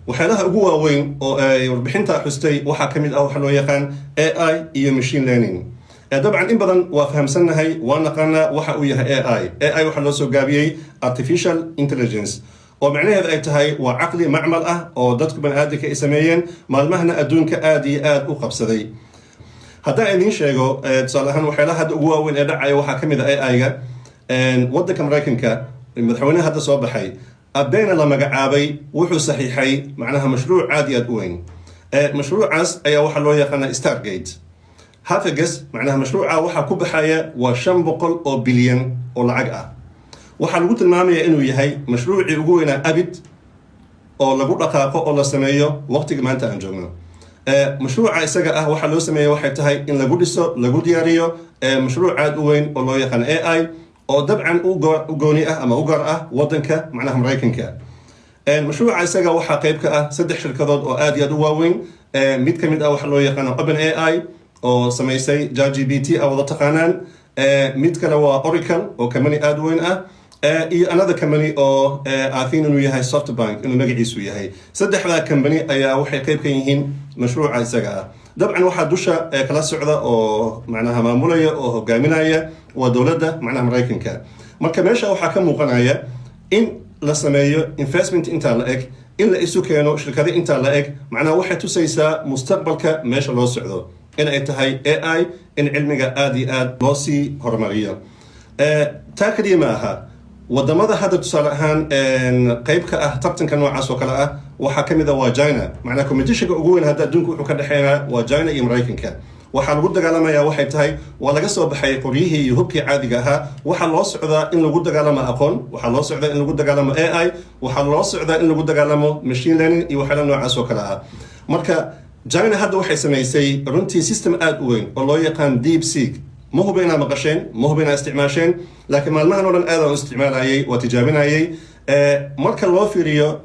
waxyaalaha ugu waaweyn oo ay warbixinta xustay waxaa ka mid ah waxa loo yaqaan AI iyo machine learning. dabcan in badan waa fahamsannahay waa naqaanaa waxa uu yahay AI waxaa loo soo gaabiyey artificial intelligence oo macnaheedu ay tahay waa caqli macmal ah oo dadku bani'aadamka ay sameeyeen maalmahana adduunka aad iyo aad u qabsaday. haddaan idiin sheego tusaale ahaan waxyaalaha hadda ugu waaweyn ee dhacaya waxaa ka mid ah AI-ga waddanka Maraykanka madaxweynaha hadda soo baxay abeyna la magacaabay wuxuu saxiixay macnaha mashruuc aad iyo aad u weyn. mashruucaas ayaa waxaa loo yaqaanaa Stargate. hafagas macnaha mashruuca waxaa ku baxaya waa 500 oo bilyan oo lacag ah. waxaa lagu tilmaamayaa inuu yahay mashruucii ugu weynaa abid oo lagu dhaqaaqo oo la sameeyo waqtiga maanta aan joogno. mashruuca isaga ah waxaa loo sameeyay waxay tahay in lagu dhiso lagu diyaariyo mashruuc aad u weyn oo loo yaqaan AI oo dabcan u gooni ah ama u gaar ah waddanka macnaha Maraykanka. mashruuca isaga waxaa qayb ka ah 3 shirkadood oo aad iyo aad u waaweyn. mid ka mid ah waxa loo yaqaan OpenAI oo samaysay ChatGPT oo wada taqaanaan. mid kale waa Oracle oo company aad weyn ah. iyo another company oo aafiin inuu yahay SoftBank inuu magaciisu yahay. saddexda company ayaa waxay qayb ka yihiin mashruuca isaga ah. dabcan waxaa dusha kala socda oo macnaha maamulaya oo hogaaminaya waa dowladda macnaha Maraykanka. marka meesha waxaa ka muuqanaya in la sameeyo investment inta la eg in la isu keeno shirkado inta la eg macnaha waxay tusaysaa mustaqbalka meesha loo socdo in ay tahay AI in cilmiga aad iyo aad loo sii horumariyo. taa kaliya ma aha wadamada hadda tusaale ahaan qayb ka ah tartanka noocaas oo kale ah waxaa ka mid ah waa China. macnaha competitionka ugu weyn hadda adduunka wuxuu ka dhexeeyaa waa China iyo Maraykanka. waxaa lagu dagaalamayaa waxay tahay waa laga soo baxay qoryihii iyo hubkii caadiga ahaa. waxaa loo socdaa in lagu dagaalamo aqoon, waxaa loo socdaa in lagu dagaalamo AI, waxaa loo socdaa in lagu dagaalamo machine learning iyo waxyaala noocaas oo kale ah. marka China hadda waxay samaysay runtii system aad u weyn oo loo yaqaan DeepSeek. ma huba inaad maqasheen, ma huba inaad isticmaasheen, laakiin maalmahan oo dhan aad aan isticmaalayay waa tijaabinayay. marka loo fiiriyo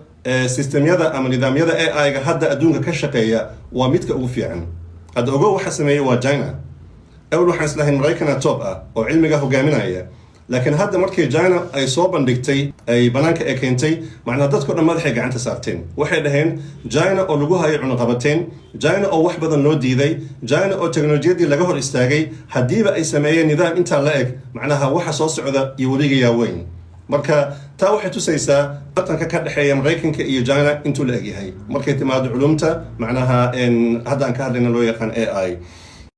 systemyada ama nidaamyada AI-ga hadda adduunka ka shaqeeya waa midka ugu fiican. hadda ogow waxa sameeyay waa China. awal waxaan islahayn Maraykana top ah oo cilmiga hogaaminaya. laakiin hadda markii China ay soo bandhigtay ay banaanka ay keentay macnaha dadku dhan madaxay gacanta saarteen. waxay dhaheen China oo lagu hayo cunaqabateen, China oo wax badan loo diiday, China oo teknolojiyadii laga hor istaagay hadiiba ay sameeyeen nidaam inta la eg macnaha waxa soo socda iyo weliga weyn. marka taa waxay tusaysaa tartanka ka dhexeeya Maraykanka iyo China intuu la eg yahay markay timaado culumta macnaha hadda aan ka hadlayna loo yaqaan AI.